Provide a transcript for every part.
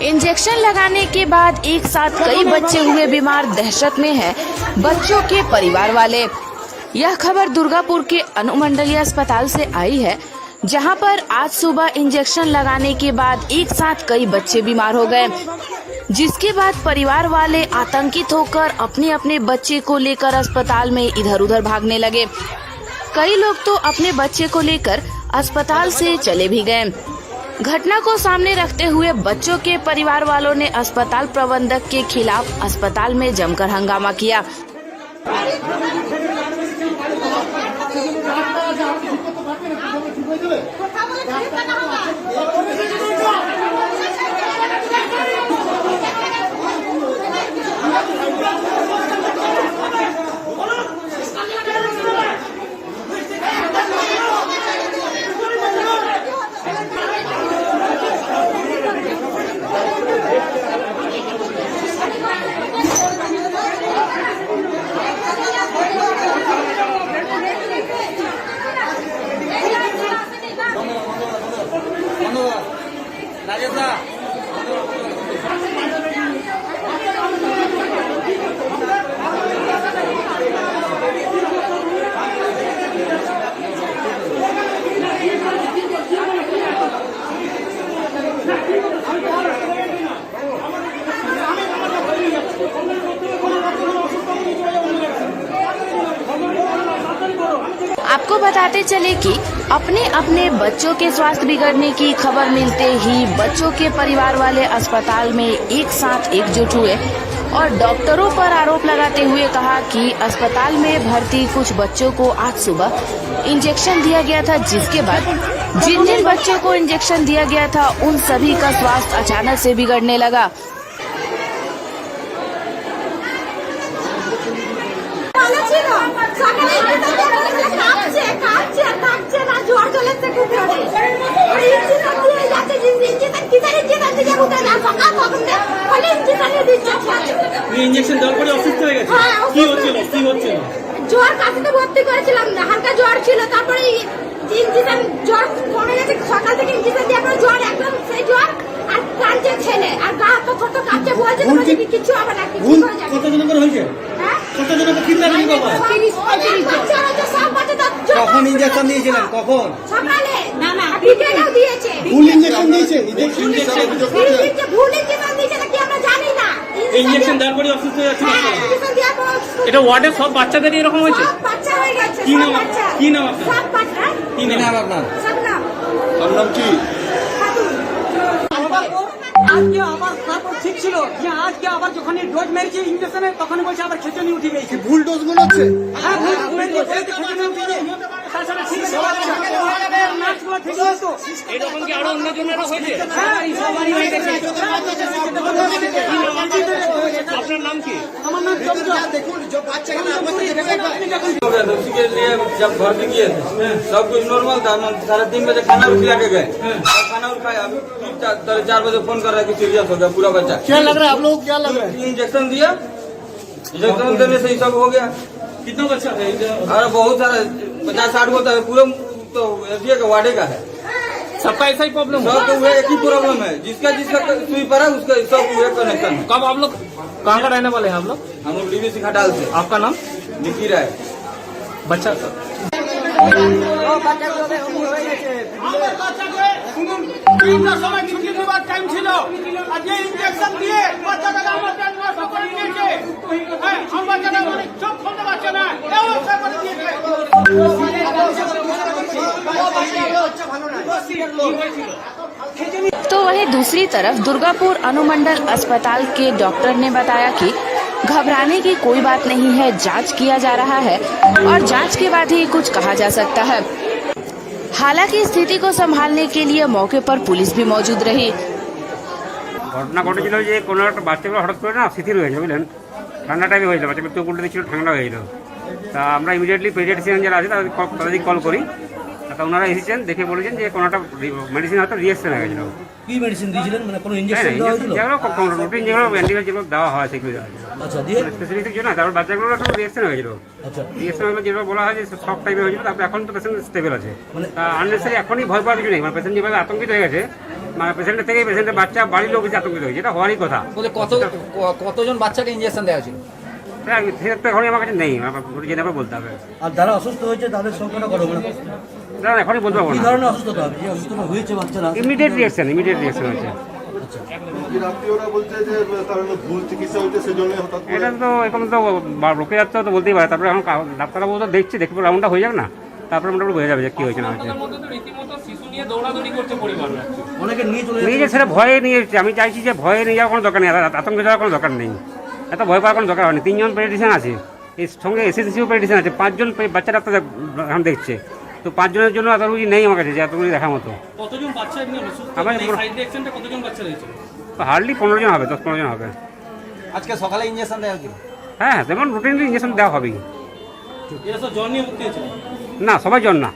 Injection लगाने के बाद एक साथ कई बच्चे हुए बीमार, दहशत में है बच्चों के परिवार वाले। यह खबर दुर्गापुर के अनुमंडलीय अस्पताल से आई है, जहां पर आज सुबह इंजेक्शन लगाने के बाद एक साथ कई बच्चे बीमार हो गए, जिसके बाद परिवार वाले आतंकित होकर अपने अपने बच्चे को लेकर अस्पताल में इधर उधर भागने लगे। कई लोग तो अपने बच्चे को लेकर अस्पताल से चले भी गए। घटना को सामने रखते हुए बच्चों के परिवार वालों ने अस्पताल प्रबंधक के खिलाफ अस्पताल में जमकर हंगामा किया। आपको बताते चले कि अपने अपने बच्चों के स्वास्थ्य बिगड़ने की खबर मिलते ही बच्चों के परिवार वाले अस्पताल में एक साथ एकजुट हुए और डॉक्टरों पर आरोप लगाते हुए कहा कि अस्पताल में भर्ती कुछ बच्चों को आज सुबह इंजेक्शन दिया गया था, जिसके बाद जिन जिन बच्चों को इंजेक्शन दिया गया था उन सभी का स्वास्थ्य अचानक से बिगड़ने लगा। ইনজেকশন দেওয়ার পরে অসুস্থ হয়ে গেছে। কি হচ্ছিল? জ্বর, কাশিতে ভর্তি করেছিলাম না, হালকা জ্বর ছিল। তারপরে ইনজেকশন জ্বর কমে গেছে, সকাল থেকে ইনজেকশন দেওয়ার পরে জ্বর একদম সেই জ্বর আর কাঁদছে ছেলে আর গা হাত ছোট কাঁদছে, বলছে কিছু হবে না, কিছু হয়ে যাবে। কতজন করে হয়েছে? হ্যাঁ, কতজন করে কিডন্যাপ হয়েছে বাবা? 30 বাচ্চা সব বাচ্চা। কখন ইনজেকশন দিয়েছিলেন? কখন? সকালে। না বিকেলেও দিয়েছে। ভুল ইনজেকশন দিয়েছে। ভুল ইনজেকশন দিয়েছে নাকি আমরা জানি না। ইনজেকশন দেওয়ার পরে অসুস্থ হয়ে যাচ্ছে। ইনজেকশন দেওয়ার পর এটা ওয়ার্ডে সব বাচ্চাদের এরকম হয়েছে? সব বাচ্চা হয়ে গেছে। কি নাম? কি নাম আপনার? সব বাচ্চা। কি নাম আপনার? সব নাম। আপনার নাম কি? আজকে আবার তারপর ঠিক ছিল যে আজকে আবার যখন ডোজ মেরেছে ইঞ্জেকশনে তখন বলছে আবার খেচনি উঠে গেছে। ভুল ডোজ গুলো হচ্ছে? হ্যাঁ, ভুল মেরেছে খেচনি উঠে গেছে। তাছাড়া ঠিক আছে, নাচগুলো ঠিক হতো। এরকম কি আরো অন্য জনেরও হয়েছে? হ্যাঁ, সবারই হয়ে গেছে। আপনার নাম কি? আমার নাম চন্দ্র। उसी के लिए जब घर में किए थे सब कुछ नॉर्मल था। 3:30 बजे खाना खिला के गए, खाना खाया। अभी 4 बजे फोन कर रहा है कि सीरियस हो गया पूरा बच्चा। क्या लग रहा है आप लोग? क्या लग रहा है? इंजेक्शन दिया, इंजेक्शन देने से ही सब हो गया। कितना बच्चा है? अरे बहुत सारा 50-60 होता है पूरा, तो एसडीए का वार्डे का है। सबका ऐसा ही प्रॉब्लम सब तो एक ही प्रॉब्लम है, जिसका सुई पर है उसका सब कनेक्शन है। कब आप लोग कहाँ का रहने वाले हैं? आप लोग? हम लोग डीवीसी खटाल से। आपका नाम? निकी राय। बच्चा তিনটার সময় ছুটি দেওয়ার টাইম ছিল, আর যে ইনজেকশন দিয়ে বাচ্চাটাকে আমার ট্রান্সফার করে দিয়েছে। হ্যাঁ, আমার বাচ্চাটা চোখ খুলতে পারছে না, এই অবস্থা করে দিয়েছে। तो वहीं दूसरी तरफ दुर्गापुर अनुमंडल अस्पताल के डॉक्टर ने बताया कि घबराने की कोई बात नहीं है, जांच किया जा रहा है और जांच के बाद ही कुछ कहा जा सकता है। हालांकि स्थिति को संभालने के लिए मौके पर पुलिस भी मौजूद रही। ঘটনা ঘটেছিল যে কোনো একটা বাচ্চাগুলো হঠাৎ করে না শিথিল হয়ে গেছে, বুঝলেন? ঠান্ডা টাইমে হয়েছিল, বাচ্চাগুলো চোখ উল্টে দিচ্ছিল, ঠান্ডা হয়ে গেল। তা আমরা ইমিডিয়েটলি পেডিয়াট্রিশিয়ান যারা আছে তাদের কল করি। তা ওনারা এসেছেন, দেখে বলেছেন যে কোনো একটা মেডিসিন হয়তো রিয়েকশন হয়ে গেছিলো। কি মেডিসিন দিয়েছিলেন? মানে কোনো ইনজেকশন দেওয়া হয়েছিল? যেগুলো রুটিন যেগুলো অ্যান্টিবায়োটিক যেগুলো দেওয়া হয় সেগুলো দেওয়া হয়েছিল। আচ্ছা, দিয়ে স্পেসিফিক জন্য তারপর বাচ্চাগুলো একটা রিয়েকশন হয়ে গেছিলো। আচ্ছা, রিয়েকশন হলো যেটা বলা হয় যে শক টাইপের হয়েছিল। তারপর এখন তো পেশেন্ট স্টেবল আছে, আননেসেসারি এখনই ভয় পাওয়ার কিছু নেই। মানে পেশেন্ট যেভাবে আতঙ্কিত হয়ে গেছে মানে পেশেন্টের থেকে পেশেন্টের বাচ্চা বাড়ির লোক বেশি আতঙ্কিত হয়েছে, এটা হওয়ারই কথা। বলে কতজন বাচ্চাকে ইনজেকশন দেওয়া হয়েছিল? সেটা এখনই আমার কাছে নেই, জেনে আবার বলতে হবে। আর যারা অসুস্থ হয়েছে তাদের সংখ্যাটা কত? না এখনই বলতে পারবো কি না। ধরনের অসুস্থতা হবে? যে অসুস্থতা হয়েছে বাচ্চারা ইমিডিয়েট রিঅ্যাকশন হয়েছে। এটা তো এখন তো লোকে যাচ্ছে তো বলতেই পারে, তারপরে এখন ডাক্তারবাবু তো দেখছে, দেখে রাউন্ডটা হয়ে যাক না, তারপরে মোটামুটি বোঝা যাবে যে কি হয়েছে না হয়েছে। অনেকে নিয়ে চলে নিজে ছেলে ভয়ে নিয়ে এসেছে, আমি চাইছি যে ভয়ে নিয়ে যাওয়ার কোনো দরকার নেই, আতঙ্ক যাওয়ার কোনো দরকার নেই, এত ভয় পাওয়ার কোনো দরকার হয়নি। 3 জন পেডিশন আছে, এর সঙ্গে এসএসসিও পেডিশন আছে, 5 জন বাচ্চা ডাক্তার এখন দেখছে, তো 5 জনের জন্য এত রুগী নেই আমার কাছে যে এতগুলি দেখার মতো। কতজন বাচ্চা এমনি অসুস্থ? আমার এই সাইড রিঅ্যাকশনটা কতজন বাচ্চা রয়েছে? হার্ডলি 15 জন হবে, 10-15 জন হবে। আজকে সকালে ইনজেকশন দেওয়া হয়েছিল? হ্যাঁ যেমন রুটিনলি ইঞ্জেকশন দেওয়া হবেই। এরা সব জ্বর নিয়ে ভর্তি হয়েছিল? না সবাই জন না,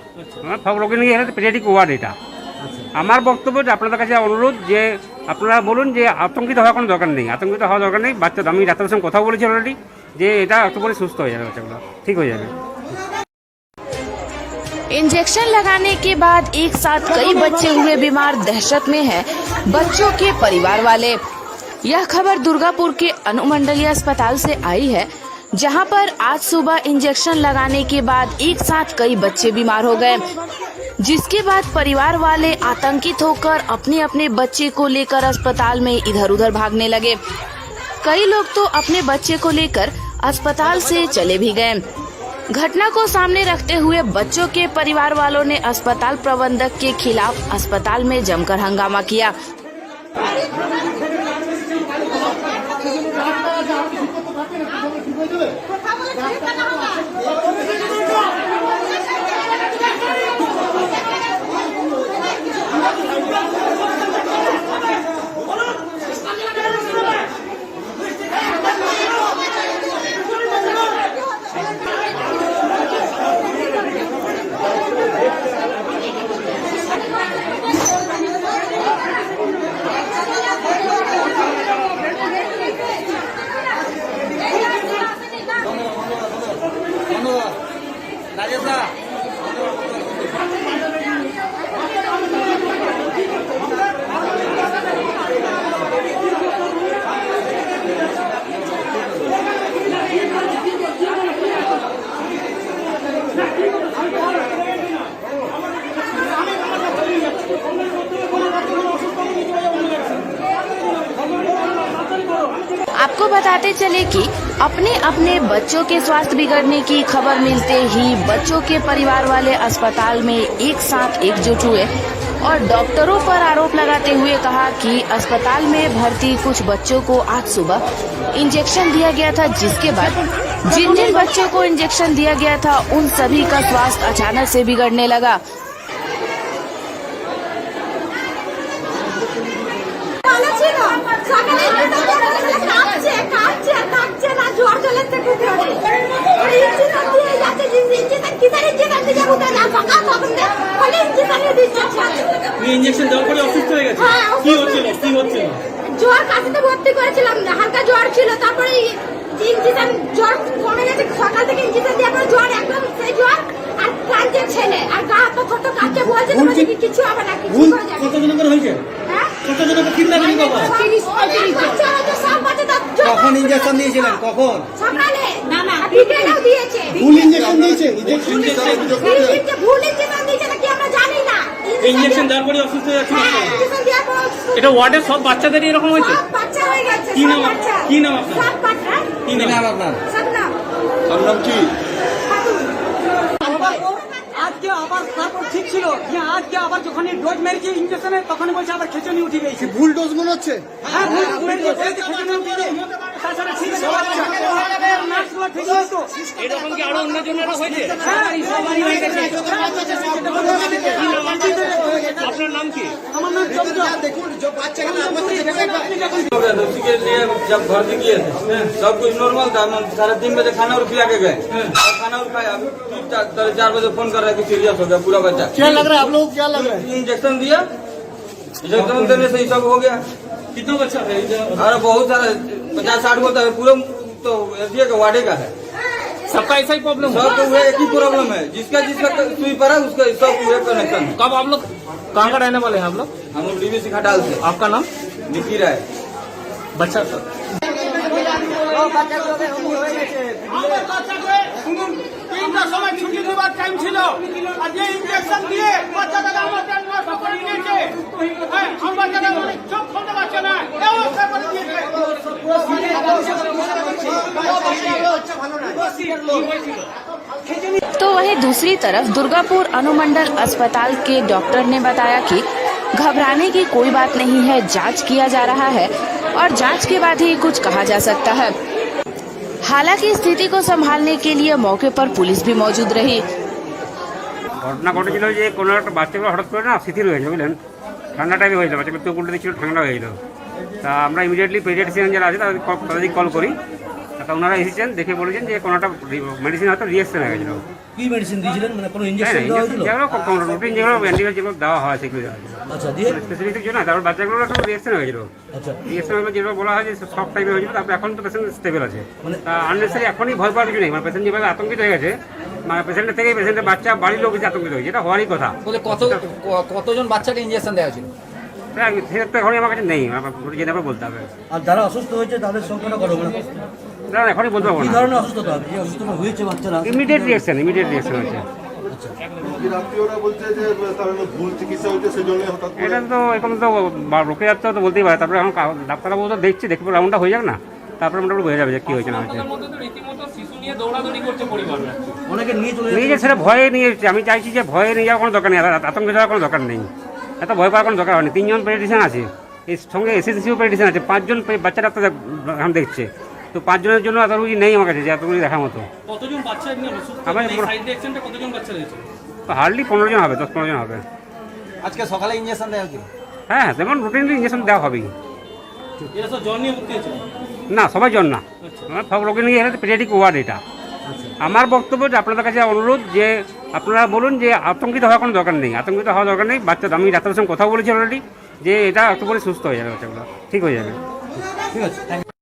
আমার সব রোগী নিয়ে এলে পেডিয়াট্রিক ওয়ার্ড এটা। আমার বক্তব্য যে আপনাদের কাছে অনুরোধ যে আপনারা বলুন যে আতঙ্কিত হওয়ার কোনো দরকার নেই, বাচ্চা আমি ডাক্তারের সঙ্গে কথা বলেছি অলরেডি যে এটা একটু করে সুস্থ হয়ে যাবে, বাচ্চাগুলো ঠিক হয়ে যাবে। इंजेक्शन लगाने के बाद एक साथ कई बच्चे हुए बीमार, दहशत में हैं बच्चों के परिवार वाले। यह खबर दुर्गापुर के अनुमंडलीय अस्पताल से आई है, जहां पर आज सुबह इंजेक्शन लगाने के बाद एक साथ कई बच्चे बीमार हो गए, जिसके बाद परिवार वाले आतंकित होकर अपने अपने बच्चे को लेकर अस्पताल में इधर उधर भागने लगे। कई लोग तो अपने बच्चे को लेकर अस्पताल से चले भी गए। घटना को सामने रखते हुए बच्चों के परिवार वालों ने अस्पताल प्रबंधक के खिलाफ अस्पताल में जमकर हंगामा किया। आपको बताते चले कि अपने अपने बच्चों के स्वास्थ्य बिगड़ने की खबर मिलते ही बच्चों के परिवार वाले अस्पताल में एक साथ एकजुट हुए और डॉक्टरों पर आरोप लगाते हुए कहा कि अस्पताल में भर्ती कुछ बच्चों को आज सुबह इंजेक्शन दिया गया था, जिसके बाद जिन जिन बच्चों को इंजेक्शन दिया गया था उन सभी का स्वास्थ्य अचानक से बिगड़ने लगा। ইনজেকশন দেওয়ার পরে অসুস্থ হয়ে গেছে? কি হচ্ছিল? জ্বর, কাশিতে ভর্তি করেছিলাম, হালকা জ্বর ছিল, তারপরে ইনজেকশন জ্বর কমে গেছে, সকাল থেকে ইনজেকশন দেওয়ার পরে জ্বর একদম সেই জ্বর, আর কাঁদছে ছেলে, আর গা হাত ছোট কাঁদছে, বলছে তোমাকে কিছু হবে না, কিছু হয়ে যাবে। কতজনের হয়েছে? হ্যাঁ কতজনের কিডন্যাপিং বাবা? কখন ইনজেকশন দিয়েছিলেন? কখন? সকালে না বিকেলেও দিয়েছে। ভুল ইনজেকশন দিয়েছে? ভুল ইনজেকশন দিয়েছে নাকি আমরা জানি না। ইনজেকশন দেওয়ার পরে অসুস্থ হয়ে যাচ্ছে? হ্যাঁ, ইনজেকশন দেওয়ার পর এটা ওয়ার্ডের সব বাচ্চাদেরই এরকম হয়েছে? সব বাচ্চা হয়ে গেছে। কি নাম সব বাচ্চা। কি নাম আপনার? সব বাচ্চা। কি নাম আপনার? সব নাম। নাম কি? আজকে আবার তারপর ঠিক ছিল যে আজকে আবার যখন ডোজ মেরেছে ইঞ্জেকশনে তখন বলছে আবার খেচনি উঠে গেছে। ভুল ডোজ মনে হচ্ছে? হ্যাঁ ভুল ডোজ মেরেছে, খেচনি উঠে গেছে। তাছাড়া ঠিক আছে বাচ্চা নার্সগুলো ঠিক আছে। এরকম কি আরো অন্য জনেরও হয়েছে? হ্যাঁ সবারই হয়ে গেছে। আপনার নাম কি? আমার নাম চন্দ্র। हो गया था, उसी के लिए जब भर्ती किए थे सब कुछ नॉर्मल था। हम 3:30 बजे खाना और खिला के गए और खाना और खाया। अभी 4:30 बजे फोन कर रहा है कि सीरियस हो गया पूरा बच्चा। क्या लग रहा है आप लोग? क्या लग रहा है? इंजेक्शन दिया, इंजेक्शन देने से ही सब हो गया। कितना बच्चा है? अरे बहुत सारा 50-60 होता है पूरा, तो एसडीए का वार्डे का है। सबका ऐसा ही प्रॉब्लम है। सब तो एक ही प्रॉब्लम है, जिसका जिसका सुई पड़ा उसका सब पूरे कनेक्शन है। कब आप लोग कहाँ का रहने वाले हैं आप लोग? हम लोग डीवीसी खटाल से। आपका नाम? निकी राय। बच्चा सर আমার বাচ্চাকে শুনুন 3টার সময় ছুটি দেওয়ার টাইম ছিল আর যে ইনজেকশন দিয়ে বাচ্চাটাকে আমার টাইম নষ্ট করে দিয়েছে। হ্যাঁ আমার বাচ্চাটা অনেক চোখ খুলতে পারছে না, এই অবস্থা করে দিয়েছে। तो वहीं दूसरी तरफ दुर्गापुर अनुमंडल अस्पताल के डॉक्टर ने बताया कि घबराने की कोई बात नहीं है, जांच किया जा रहा है और जांच के बाद ही कुछ कहा जा सकता है। हालांकि स्थिति को संभालने के लिए मौके पर पुलिस भी मौजूद रही। ঘটনা ঘটেছিল যে কোনো একটা বাচ্চাগুলো হঠাৎ করে না শিথিল হয়েছে বুঝলেন, ঠান্ডা টাইপে হয়েছিল, বাচ্চাগুলো চোখ উল্টে দিচ্ছিল, ঠান্ডা হয়েছিল। তা আমরা ইমিডিয়েটলি পেডিয়াট্রিশিয়ান যারা আছে তাদেরকে কল করি। তা ওনারা এসেছেন, দেখে বলেছেন যে কোনো একটা মেডিসিন হয়তো রিয়েকশন হয়ে গেছিলো। কি মেডিসিন দিয়েছিলেন, মানে কোনো ইনজেকশন দেওয়া হয়েছিল? যেগুলো রুটিন যেগুলো অ্যান্টিবায়োটিক যেগুলো দেওয়া হয় সেগুলো দেওয়া হয়েছিল। আচ্ছা, দিয়ে স্পেসিফিক জন্য তারপর বাচ্চাগুলো একটা রিয়েকশন হয়েছিল। আচ্ছা, রিয়েকশন হলো যেগুলো বলা হয় যে সব টাইপের হয়েছিল। তারপর এখন তো পেশেন্ট স্টেবল আছে, তা আননেসারি এখনই ভয় পাওয়ার কিছু নেই। মানে পেশেন্ট যেভাবে আতঙ্কিত হয়ে গেছে, মানে পেশেন্টের থেকে পেশেন্টের বাচ্চা বাড়ির লোক বেশি আতঙ্কিত হয়েছে, এটা হওয়ারই কথা। বলে কতজন বাচ্চাকে ইনজেকশন দেওয়া হয়েছিল? সেটা ঘরে আমার কাছে নেই, জেনে আবার বলতে হবে। আর যারা অসুস্থ হয়েছে তাদের সংখ্যাটা কত? মানে না এখনই বলতে পারবো কি না। ধরনের অসুস্থতা, যে অসুস্থতা হয়েছে বাচ্চারা? ইমিডিয়েট রিয়েকশন হয়েছে। এটা তো এখন তো রোকে যাচ্ছে তো বলতেই পারে। তারপরে এখন ডাক্তারবাবু তো দেখছি, দেখবো রাউন্ডটা হয়ে যাক না, তারপরে মোটামুটি বোঝা যাবে যে কি হয়েছে না হয়েছে। অনেকে নিয়ে চলে নিয়ে যে সেটা ভয়ে নিয়ে এসেছে। আমি চাইছি যে ভয়ে নিয়ে যাওয়ার কোনো দরকার নেই, আতঙ্কে যাওয়ার কোনো দরকার নেই, এত ভয় পাওয়ার কোনো দরকার হয়নি। 3 জন পেডিয়াট্রিশিয়ান আছে, এর সঙ্গে এসএসসিও পেডিয়াট্রিশিয়ান আছে, 5 জন বাচ্চা ডাক্তার এখন দেখছে। তো 5 জনের জন্য এত রুগী নেই আমার কাছে যে এত রুগী দেখার মতো। কতজন বাচ্চা এমনি অসুস্থ? আমার এই সাইড রিঅ্যাকশনটা কতজন বাচ্চা রয়েছে? হার্ডলি 15 জন হবে, 10-15 জন হবে। আজকে সকালে ইনজেকশন দেওয়া হয়েছিল? হ্যাঁ, যেমন রুটিনলি ইঞ্জেকশন দেওয়া হবেই। এরা সব জ্বর নিয়ে ভর্তি হয়েছে? না, সবাই জন না, আমার সব রোগী নিয়ে এসে পেডিয়াট্রিক ওয়ার্ড এটা। আমার বক্তব্য যে আপনাদের কাছে অনুরোধ যে আপনারা বলুন যে আতঙ্কিত হওয়ার কোনো দরকার নেই, আতঙ্কিত হওয়ার দরকার নেই। বাচ্চা আমি ডাক্তারের সঙ্গে কথা বলেছি অলরেডি যে এটা একটু করে সুস্থ হয়ে যাবে, বাচ্চাগুলো ঠিক হয়ে যাবে। ঠিক আছে, থ্যাংক ইউ।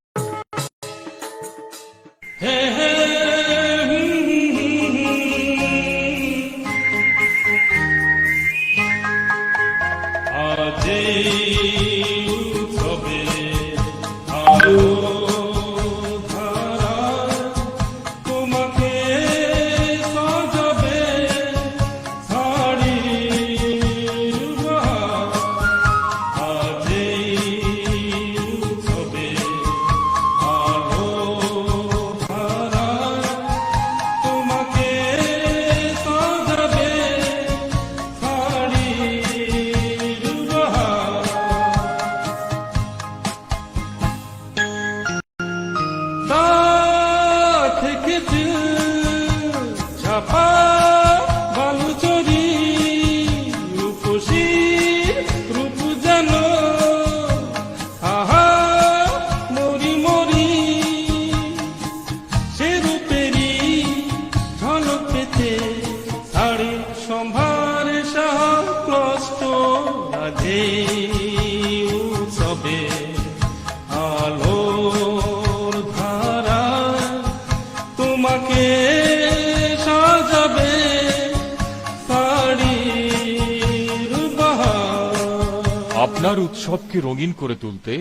আপনার উৎসবকে রঙিন করে তুলতে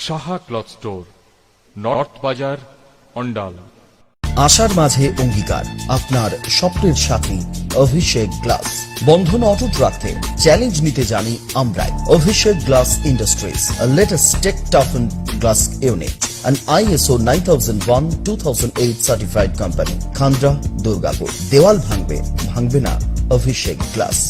সাহা ক্লথ স্টোর, নর্থ বাজার, অন্ডাল। আশার মাঝে অঙ্গীকার, আপনার স্বপ্নের সাথী অভিষেক গ্লাস। বন্ধন অটুট রাখতে চ্যালেঞ্জ নিতে জানি আমরাই। Abhishek glass industries, latest tech টাফেন glass unit, an ISO 9001-2008 certified company, Khandra, Durgapur. দেওয়াল ভাঙবে না Abhishek glass.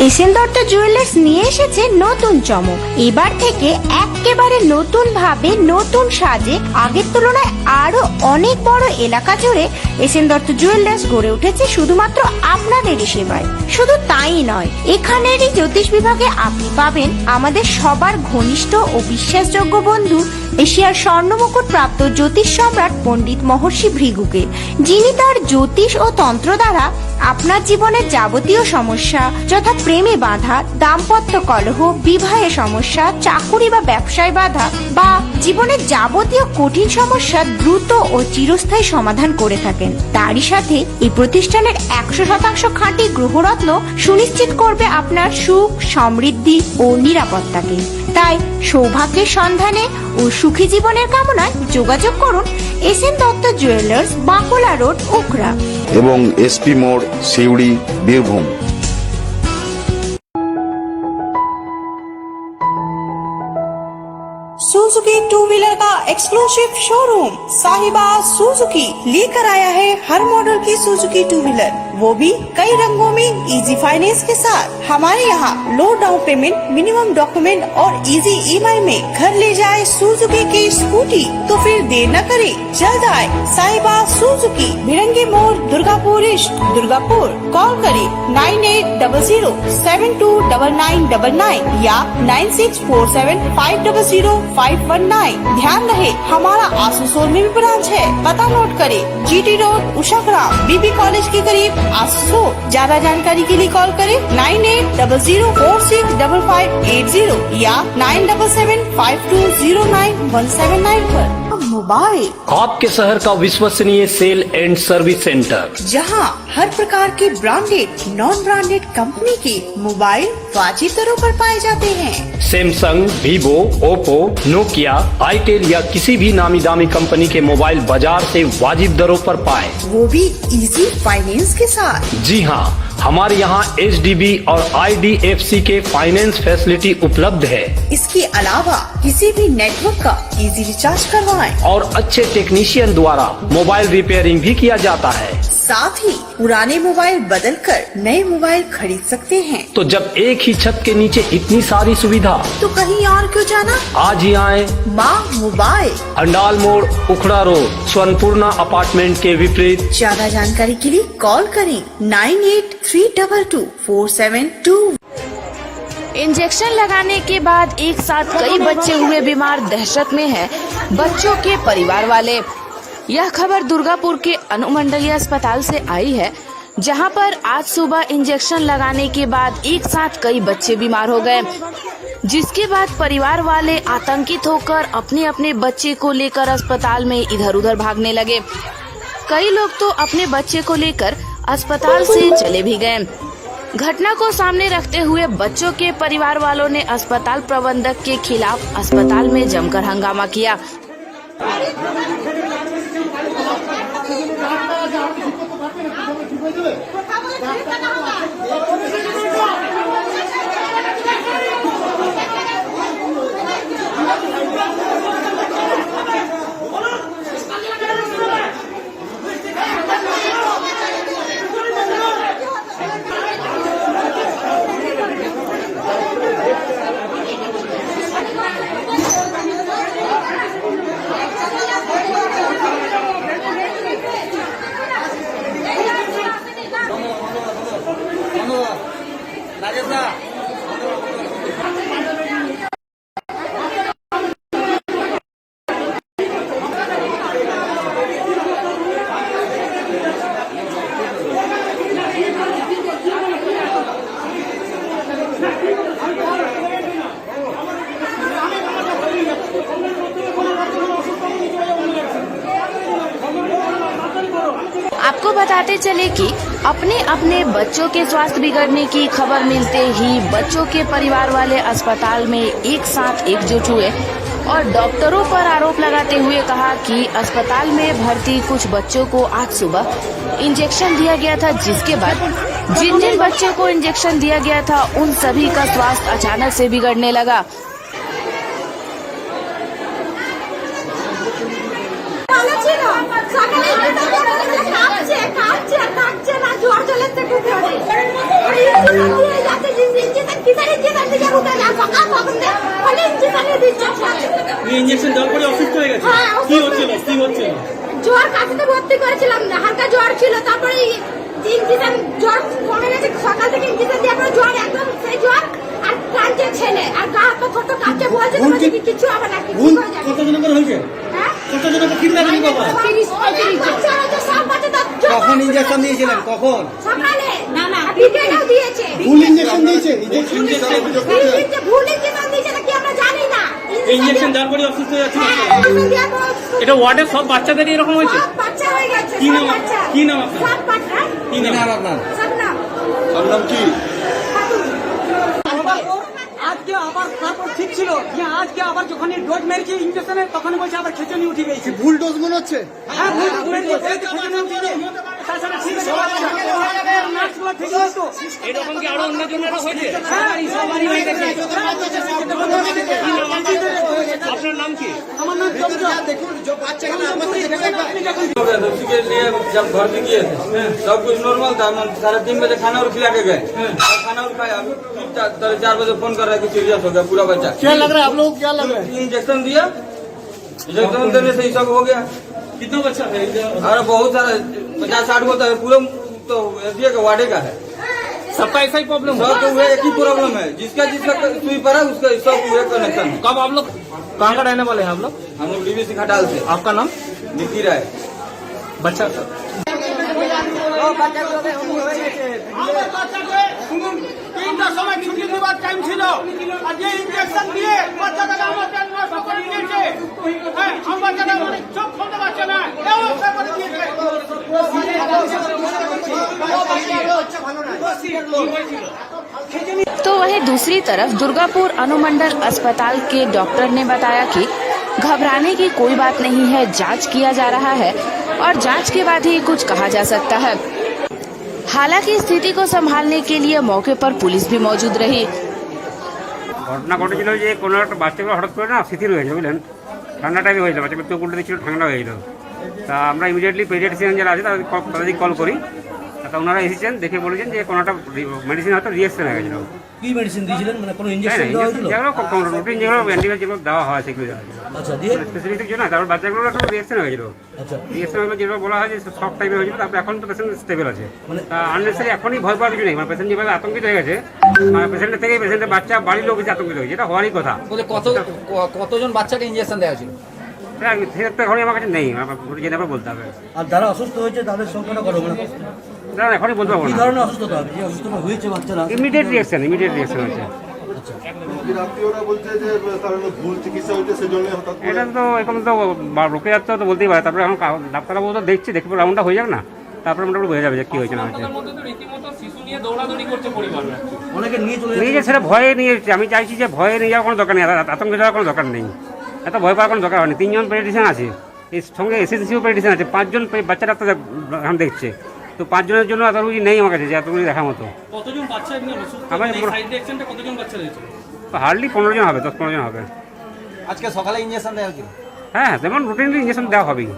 SN Dutta jewellers নিয়ে এসেছে নতুন চমক। এবার থেকে একেবারে নতুন ভাবে, নতুন সাজে, আগের তুলনায় আরো অনেক বড় এলাকা জুড়ে এসএন দত্ত জুয়েলার্স গড়ে উঠেছে শুধুমাত্র আপনাদেরই সেবায়। শুধু তাই নয়, এখানেরই জ্যোতিষ বিভাগে আপনি পাবেন আমাদের সবার ঘনিষ্ঠ ও বিশ্বাসযোগ্য বন্ধু, এশিয়ার স্বর্ণমুকুট প্রাপ্ত জ্যোতিষ সম্রাট পণ্ডিত মহর্ষি ভৃগুকে, যিনি তার জ্যোতিষ ও তন্ত্র দ্বারা আপনার জীবনের যাবতীয় সমস্যা যথা প্রেমে বাধা, দাম্পত্য কলহ, বিবাহে সমস্যা, চাকুরি বা ব্যবসায় বাধা বা জীবনের যাবতীয় কঠিন সমস্যা দ্রুত ও চিরস্থায়ী সমাধান করে থাকেন। তারই সাথে এই প্রতিষ্ঠানের 100% খাঁটি গ্রহরত্ন সুনিশ্চিত করবে আপনার সুখ, সমৃদ্ধি ও নিরাপত্তাকে। তাই সৌভাগ্যের সন্ধানে ও সুখী জীবনের কামনায় যোগাযোগ করুন SN Dutta jewellers, Bankura road, Ukhra এবং এসপি মোড়, Suri, Birbhum. Suzuki two wheeler का एक्सक्लूसिव शोरूम साहिबा सुजुकी लेकर आया है हर मॉडल की सुजुकी टू व्हीलर, वो भी कई रंगों में इजी फाइनेंस के साथ। हमारे यहाँ लो डाउन पेमेंट, मिनिमम डॉक्यूमेंट और इजी ईएमआई में घर ले जाए सुजुकी की स्कूटी। तो फिर देर न करे, जल्द आए साहिबा सुजुकी, भिरंगी मोड़, दुर्गापुर ईस्ट, दुर्गापुर। कॉल करे 9800729999 या 9647500519। ध्यान रहे हमारा आसनसोल में भी ब्रांच है। पता नोट करे, जीटी रोड, उषाग्राम, बीबी कॉलेज के करीब, आसनसोल। ज्यादा जानकारी के लिए कॉल करे 9800465580 या 9775209179 पर। मोबाइल आपके शहर का विश्वसनीय सेल एंड सर्विस सेंटर, जहां हर प्रकार के ब्रांडेड, नॉन ब्रांडेड कंपनी के मोबाइल वाजिब दरों पर पाए जाते हैं। Samsung, Vivo, Oppo, Nokia, itel या किसी भी नामी दामी कंपनी के मोबाइल बाजार से वाजिब दरों पर पाए, वो भी इजी फाइनेंस के साथ। जी हाँ, हमारे यहाँ एचडीबी और आईडीएफसी के फाइनेंस फैसिलिटी उपलब्ध है। इसके अलावा किसी भी नेटवर्क का इजी रिचार्ज करवाएं और अच्छे टेक्नीशियन द्वारा मोबाइल रिपेयरिंग भी किया जाता है। साथ ही पुराने मोबाइल बदलकर नए मोबाइल खरीद सकते हैं। तो जब एक ही छत के नीचे इतनी सारी सुविधा, तो कहीं और क्यों जाना। आज ही आए माँ मोबाइल, अंडाल मोड़, उखड़ा रोड, स्वर्णपूर्णा अपार्टमेंट के विपरीत। ज्यादा जानकारी के लिए कॉल करें 98322472। इंजेक्शन लगाने के बाद एक साथ कई बच्चे हुए बीमार, दहशत में हैं बच्चों के परिवार वाले। यह खबर दुर्गापुर के अनुमंडलीय अस्पताल से आई है, जहां पर आज सुबह इंजेक्शन लगाने के बाद एक साथ कई बच्चे बीमार हो गए, जिसके बाद परिवार वाले आतंकित होकर अपने अपने बच्चे को लेकर अस्पताल में इधर उधर भागने लगे। कई लोग तो अपने बच्चे को लेकर अस्पताल से चले भी गए। घटना को सामने रखते हुए बच्चों के परिवार वालों ने अस्पताल प्रबंधक के खिलाफ अस्पताल में जमकर हंगामा किया। आपको बताते चले कि अपने अपने बच्चों के स्वास्थ्य बिगड़ने की खबर मिलते ही बच्चों के परिवार वाले अस्पताल में एक साथ एकजुट हुए और डॉक्टरों पर आरोप लगाते हुए कहा कि अस्पताल में भर्ती कुछ बच्चों को आज सुबह इंजेक्शन दिया गया था, जिसके बाद जिन जिन बच्चों को इंजेक्शन दिया गया था उन सभी का स्वास्थ्य अचानक से बिगड़ने लगा। ইনজেকশন দেওয়ার পরে অসুস্থ হয়ে গেছে। কি হচ্ছিল? জ্বর, কাশিতে ভর্তি করেছিলাম না, হালকা জ্বর ছিল। তারপরে ইনজেকশন জ্বর কমে গেছে, সকাল থেকে ইনজেকশন দেওয়ার পরে জ্বর একদম সেই জ্বর আর কাঁচে ছেলে আর গা হাত পা ছোট কাঁচে বলছে কিছু হবে না, কিছু হয়ে যাবে। কতজন করে হয়েছে? হ্যাঁ কতজনকে কিডন্যাপিং বাবা বাচ্চারা তো সব বাচ্চাদের জ্বর কখন ইঞ্জেকশন দিয়েছিলেন কখন সকালে না বিকেলেও দিয়েছে ভুল ইঞ্জেকশন দিয়েছে ভুল ইঞ্জেকশন দিয়েছে নাকি আমরা জানি না ইঞ্জেকশন দেওয়ার পরে অসুস্থ হয়ে যাচ্ছে হ্যাঁ, ইঞ্জেকশন দেওয়ার পর এটা ওয়ার্ডের সব বাচ্চাদেরই এরকম হয়েছে সব বাচ্চা হয়ে গেছে কি নাম সব বাচ্চা। কি নাম আপনার সব বাচ্চা কি নাম আপনার সব নাম নাম কি আজকে আবার তারপর ঠিক ছিল যে আজকে আবার যখন ডোজ মেরেছে ইঞ্জেকশনে তখন বলছে আবার খেচনি উঠে গেছে ভুল ডোজ মনে হচ্ছে হ্যাঁ ভুল ডোজ মেরেছে খেচনি উঠে গেছে তাছাড়া ঠিক আছে নার্সগুলো ঠিক আছে এরকম কি আরো অন্য জনের হয়েছে সবারই হয়ে গেছে আপনার নাম কি আমার নাম জমজম के लिए जब घर में किए थे सब कुछ नॉर्मल था हम 3:30 बजे खाना और खिला के गए और खाना और खाया अभी 4 बजे फोन कर रहा है कि सीरियस हो गया पूरा बच्चा क्या लग रहा है आप लोग क्या लग रहा है इंजेक्शन दिया इंजेक्शन देने से ही सब हो गया कितना बच्चा है अरे बहुत सारा 50-60 होता है पूरा तो एसडीए का वार्डे का है सबका ऐसा ही प्रॉब्लम सब तो हुए एक ही प्रॉब्लम है जिसका सुई पड़ा उसका सब हुए कनेक्शन है कब आप लोग कहाँ का रहने वाले हैं आप लोग हम लोग डीवीसी खटाल से आपका नाम निकी राय बच्चा আমার বাচ্চাকে শুনুন 3টার সময় ছুটি দেওয়ার টাইম ছিল আর যে ইনজেকশন দিয়ে বাচ্চাটাকে আমার প্যান নষ্ট করে দিয়েছে হ্যাঁ আমার বাচ্চাটা মানে চোখ খুলতে পারছে না এই অবস্থা করে দিয়েছে तो वहीं दूसरी तरफ दुर्गापुर अनुमंडल अस्पताल के डॉक्टर ने बताया कि घबराने की कोई बात नहीं है, जांच किया जा रहा है और जांच के बाद ही कुछ कहा जा सकता है। हालांकि स्थिति को संभालने के लिए मौके पर पुलिस भी मौजूद रही। ঘটনা ঘটেছিল যে কোনো একটা বাচ্চাগুলো হঠাৎ করে না শিথিল হয়েছে বুঝলেন, ঠান্ডা টাইপে হয়েছিল, বাচ্চাগুলো চোখ উল্টে দিচ্ছিল, ঠান্ডা হয়ে গেছিল। তা আমরা ইমিডিয়েটলি পেডিয়াট্রিশিয়ান যারা আছে তাদেরকে কল করি। তা ওনারা এসেছেন, দেখে বলেছেন যে কোনো একটা মেডিসিন হয়তো রিয়েকশন হয়ে গেছিলো। কি মেডিসিন দিয়েছিলেন মানে কোনো ইনজেকশন দেওয়া হয়েছিল যেগুলো রুটিন যেগুলো অ্যান্টিবায়োটিক যেগুলো দেওয়া হয় সেগুলো দেওয়া হয়েছিল আচ্ছা দিয়ে স্পেসিফিক জন্য। তারপর বাচ্চাগুলো একটা রিয়েকশন হয়ে গেছিলো। আচ্ছা রিয়েকশন হলো যেগুলো বলা হয় যে সব টাইপের হয়েছিল। তারপর এখন তো পেশেন্ট স্টেবল আছে, আননেসারি এখনই ভয় পাওয়ার কিছু নেই। মানে পেশেন্ট যেভাবে আতঙ্কিত হয়ে গেছে, পেশেন্টের থেকে পেশেন্টের বাচ্চা বাড়ির লোক বেশি আতঙ্কিত হয়েছে, এটা হওয়ারই কথা। বলে কতজন বাচ্চাকে ইঞ্জেকশন দেওয়া হয়েছিল সেটা ঘরে আমার কাছে নেই, জেনে আবার বলতে হবে। আর যারা অসুস্থ হয়েছে তাদের সংখ্যাটা কত মানে না এখনই বলতে পারবো কি না। ধরনের অসুস্থতা হবে যে অসুস্থতা হয়েছে বাচ্চারা ইমিডিয়েট রিয়েকশন হয়েছে। এটা তো এখন তো রোকে যাচ্ছে তো বলতেই পারে। তারপরে এখন ডাক্তারবাবু তো দেখছি, দেখে রাউন্ডটা হয়ে যাক না, তারপরে মোটামুটি বোঝা যাবে যে কি হয়েছে না হয়েছে। অনেকে নিয়ে চলে নিয়ে যে সেটা ভয়ে নিয়ে এসেছে। আমি চাইছি যে ভয়ে নিয়ে যাওয়ার কোনো দরকার নেই, আতঙ্কে যাওয়ার কোনো দরকার নেই, এত ভয় পাওয়ার কোনো দরকার হয়নি। 3 জন পেডিয়াট্রিশিয়ান আছে, এর সঙ্গে এসএসসিও পেডিয়াট্রিশিয়ান আছে, 5 জন বাচ্চা ডাক্তার এখন দেখছে। তো 5 জনের জন্য এতগুলি নেই আমার কাছে যে এতগুলি দেখার মতো। কতজন বাচ্চা এমনি অসুস্থ আমার এই সাইড রিঅ্যাকশনটা কতজন বাচ্চা রয়েছে হার্ডলি 15 জন হবে, 10-15 জন হবে। আজকে সকালে ইঞ্জেকশন দেওয়া হয়েছিল হ্যাঁ যেমন রুটিনলি ইঞ্জেকশন দেওয়া হবেই।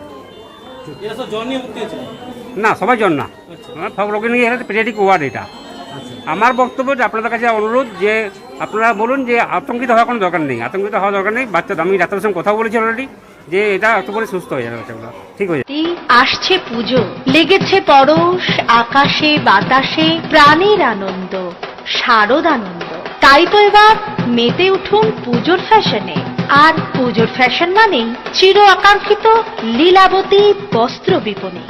এরা সব জ্বর নিয়ে ভর্তি হয়েছে না সবার জন্য না, আমার সব রোগী নিয়ে এসে পেডিয়াট্রিক ওয়ার্ড এটা। আমার বক্তব্য যে আপনাদের কাছে অনুরোধ যে আপনারা বলুন যে আতঙ্কিত হওয়ার কোনো দরকার নেই, আতঙ্কিত হওয়ার দরকার নেই। বাচ্চা আমি ডাক্তারের সঙ্গে কথা বলেছি অলরেডি যে এটা এত করে সুস্থ হয়ে যাবে, বাচ্চাগুলো ঠিক হয়ে যাবে। আসছে পুজো, লেগেছে পরশ আকাশে বাতাসে, প্রাণের আনন্দ শারদ আনন্দ। তাই তো এবার মেতে উঠুন পুজোর ফ্যাশনে। আর পুজোর ফ্যাশন মানেই চির আকাঙ্ক্ষিত লীলাবতী বস্ত্র বিপণী।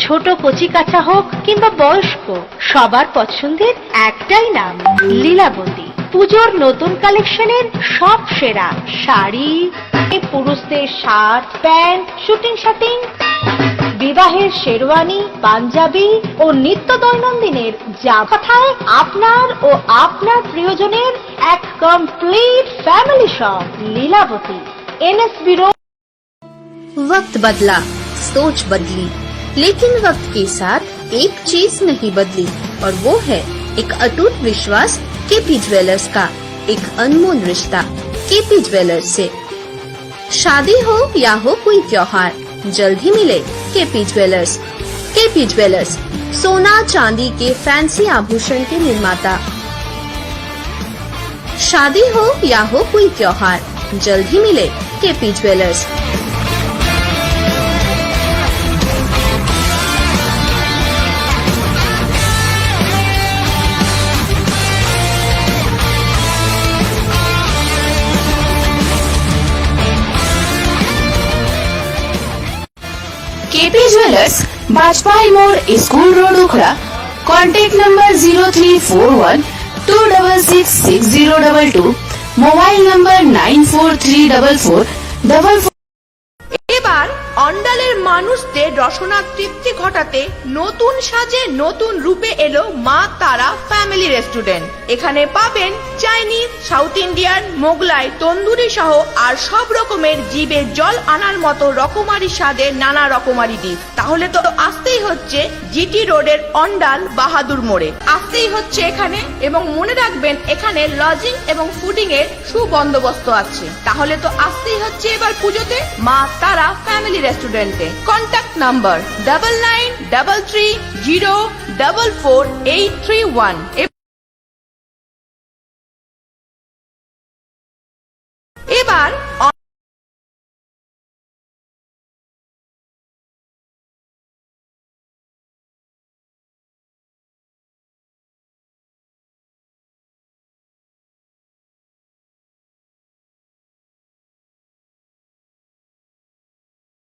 ছোট কচি কাঁচা হোক কিংবা বয়স্ক, সবার পছন্দের একটাই নাম লীলাবতী। পুজোর নতুন কালেকশনের সব সেরা শাড়ি, পুরুষদের শার্ট প্যান্ট, শুটিং শার্টিং, বিবাহের শেরওয়ানি, পাঞ্জাবি ও নিত্য দৈনন্দিনের যা কথায় আপনার ও আপনার প্রিয়জনের এক complete family shop Lilabati. NSB road. वक्त बदला, सोच बदली, लेकिन वक्त के साथ एक चीज नहीं बदली और वो है एक अटूट विश्वास केपी ज्वेलर्स का, एक अनमोल रिश्ता केपी ज्वेलर्स से। शादी हो या हो कोई त्योहार, जल्द ही मिले केपी ज्वेलर्स। केपी ज्वेलर्स सोना चांदी के फैंसी आभूषण के निर्माता। शादी हो या हो कोई त्योहार, जल्द ही मिले KP jewellers. AP jewellers, Bajpai मोड़, school road, Ukhra. Contact number 0341266622, mobile number 94344444। এবার অন্ডালের মানুষদের রসনার তৃপ্তি ঘটাতে নতুন সাজে নতুন রূপে এলো মা তারা ফ্যামিলি রেস্টুরেন্ট। এখানে পাবেন Chinese, south Indian, Mughlai, tandoori সহ আর সব রকমের জিভে জল আনার মতো রকমারি স্বাদের নানা রকমারি ডিশ। তাহলে তো আসতেই হচ্ছে জিটি রোডের অন্ডাল বাহাদুর মোড়ে, আসতেই হচ্ছে এখানে। এবং মনে রাখবেন এখানে লজিং এবং ফুডিং এর সুবন্দোবস্ত আছে। তাহলে তো আসতেই হচ্ছে এবার পুজোতে মা তারা ফ্যামিলি রেস্টুরেন্টে। Contact number 9933044831।